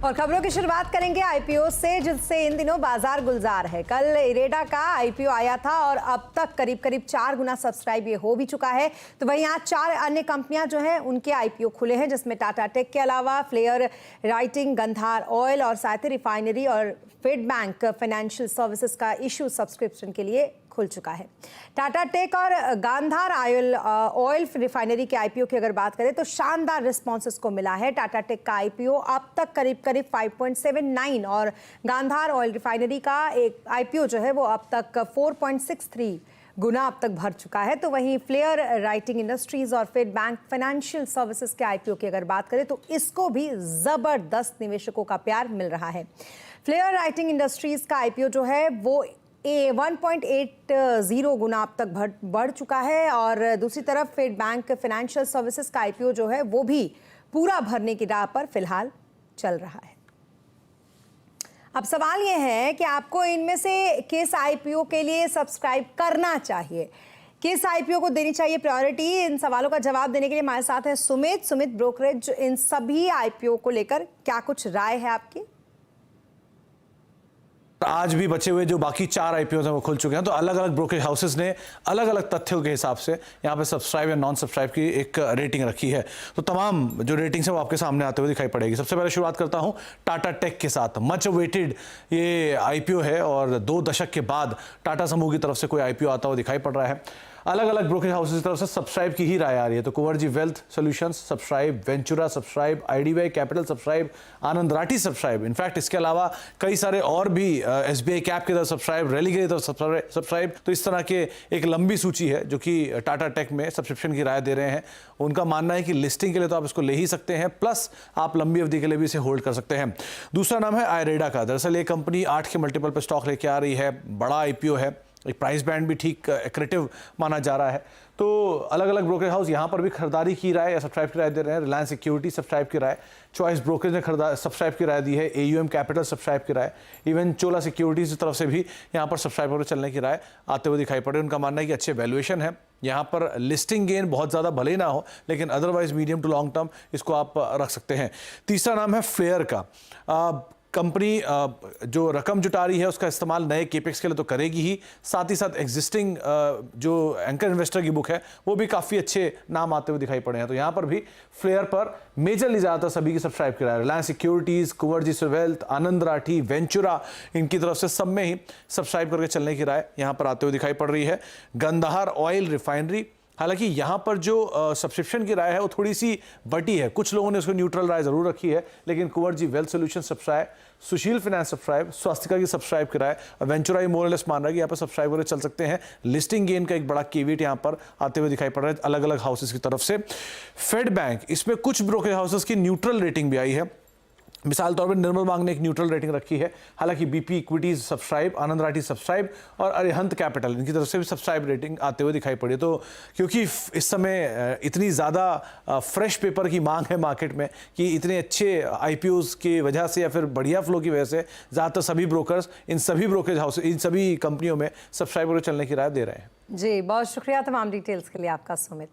और खबरों की शुरुआत करेंगे आईपीओ से, जिससे इन दिनों बाजार गुलजार है। कल इरेडा का आईपीओ आया था और अब तक करीब करीब 4 गुना सब्सक्राइब ये हो भी चुका है। तो वहीं आज 4 अन्य कंपनियां जो हैं उनके आईपीओ खुले हैं, जिसमें टाटा टेक के अलावा फ्लेयर राइटिंग, गंधार ऑयल और साथी रिफाइनरी और फेड बैंक फाइनेंशियल सर्विसेज का इशू सब्सक्रिप्शन के लिए खुल चुका है। टाटा टेक और गांधार ऑयल रिफाइनरी के आईपीओ की अगर बात करें तो शानदार रिस्पॉन्सेस को मिला है। टाटा टेक का आईपीओ अब तक करीब करीब 5.79 और गांधार ऑयल रिफाइनरी का एक आईपीओ जो है वो अब तक 4.63 गुना अब तक भर चुका है। तो वहीं फ्लेयर राइटिंग इंडस्ट्रीज और फेड बैंक फाइनेंशियल सर्विसेज के आईपीओ की अगर बात करें तो इसको भी जबरदस्त निवेशकों का प्यार मिल रहा है। फ्लेयर राइटिंग इंडस्ट्रीज का आईपीओ जो है वो 1.80 गुना अब तक बढ़ चुका है और दूसरी तरफ फेड बैंक फाइनेंशियल सर्विसेज का आईपीओ जो है वो भी पूरा भरने की राह पर फिलहाल चल रहा है। अब सवाल ये है कि आपको इनमें से किस आईपीओ के लिए सब्सक्राइब करना चाहिए, किस आईपीओ को देनी चाहिए प्रायोरिटी। इन सवालों का जवाब देने के लिए हमारे साथ है सुमित ब्रोकरेज। इन सभी आईपीओ को लेकर क्या कुछ राय है आपकी? आज भी बचे हुए जो बाकी 4 आईपीओ हैं वो खुल चुके हैं, तो अलग अलग ब्रोकरेज हाउसेस ने अलग अलग तथ्यों के हिसाब से यहाँ पे सब्सक्राइब या नॉन सब्सक्राइब की एक रेटिंग रखी है। तो तमाम जो रेटिंग्स है वो आपके सामने आते हुए दिखाई पड़ेगी। सबसे पहले शुरुआत करता हूँ टाटा टेक के साथ। मच अवेटेड ये आईपीओ है और 2 दशक के बाद टाटा समूह की तरफ से कोई आईपीओ आता हुआ दिखाई पड़ रहा है। अलग अलग ब्रोकरेज हाउसेस की तरफ से सब्सक्राइब की ही राय आ रही है। तो Kunvarji wealth solutions subscribe, Ventura subscribe, IDBI capital subscribe, Anand Rathi subscribe. In fact इसके अलावा कई सारे और भी एसबीआई कैप की तरफ सब्सक्राइब, रैली की तरफ सब्सक्राइब। तो इस तरह के एक लंबी सूची है जो कि टाटा टेक में सब्सक्रिप्शन की राय दे रहे हैं। उनका मानना है कि लिस्टिंग के लिए तो आप इसको ले ही सकते हैं, प्लस आप लंबी अवधि के लिए भी इसे होल्ड कर सकते हैं। दूसरा नाम है आयरेडा का। दरअसल ये कंपनी 8 के मल्टीपल पर स्टॉक लेके आ रही है, बड़ा आईपीओ है, एक प्राइस बैंड भी ठीक एक्रेटिव माना जा रहा है। तो अलग अलग ब्रोकरेज हाउस यहाँ पर भी खरीदारी की राय या सब्सक्राइब की राय दे रहे हैं। रिलायंस सिक्योरिटी सब्सक्राइब की राय, चॉइस ब्रोकरेज ने सब्सक्राइब की राय दी है, एयूएम कैपिटल सब्सक्राइब की राय, इवन चोला सिक्योरिटीज की तरफ से भी यहाँ पर सब्सक्राइब होकर चलने की राय आते हुए दिखाई पड़े। उनका मानना है कि अच्छे वैल्यूएशन है, यहाँ पर लिस्टिंग गेन बहुत ज़्यादा भले ही ना हो, लेकिन otherwise medium to long term इसको आप रख सकते हैं। तीसरा नाम है फ्लेयर का। कंपनी जो रकम जुटा रही है उसका इस्तेमाल नए केपेक्स के लिए तो करेगी ही, साथ ही साथ एग्जिस्टिंग जो एंकर इन्वेस्टर की बुक है वो भी काफ़ी अच्छे नाम आते हुए दिखाई पड़े हैं। तो यहाँ पर भी फ्लेयर पर मेजरली ज़्यादातर सभी की सब्सक्राइब किया है। रिलायंस सिक्योरिटीज़, कुंवरजी वेल्थ, आनंद राठी, वेंचुरा, इनकी तरफ से सब में ही सब्सक्राइब करके चलने की राय यहाँ पर आते हुए दिखाई पड़ रही है। गंधार ऑयल रिफाइनरी, हालांकि यहाँ पर जो सब्सक्रिप्शन की राय है वो थोड़ी सी बटी है, कुछ लोगों ने उसको न्यूट्रल राय जरूर रखी है, लेकिन कुंवरजी वेल्थ सॉल्यूशन सब्सक्राइब, सुशील फाइनेंस सब्सक्राइब, स्वास्थ्यका की सब्सक्राइब की राय, वेंचुरा ही मोरलेस मान रहा है कि यहाँ पर सब्सक्राइब करके चल सकते हैं। लिस्टिंग गेन का एक बड़ा केविट यहाँ पर आते हुए दिखाई पड़ रहा है अलग अलग हाउसेस की तरफ से। फेड बैंक, इसमें कुछ ब्रोकरेज हाउसेस की न्यूट्रल रेटिंग भी आई है। मिसाल तौर पर निर्मल बांग ने एक न्यूट्रल रेटिंग रखी है, हालांकि BP equities subscribe, Anand Rathi subscribe और अरिहंत कैपिटल इनकी तरफ से भी सब्सक्राइब रेटिंग आते हुए दिखाई पड़ी। तो क्योंकि इस समय इतनी ज़्यादा फ्रेश पेपर की मांग है मार्केट में कि इतने अच्छे आईपीओज की वजह से या फिर बढ़िया फ्लो की वजह से ज़्यादातर सभी ब्रोकर्स इन सभी ब्रोकरेज हाउस इन सभी कंपनियों में सब्सक्राइब करके चलने की राय दे रहे हैं। जी, बहुत शुक्रिया तमाम डिटेल्स के लिए आपका सुमित।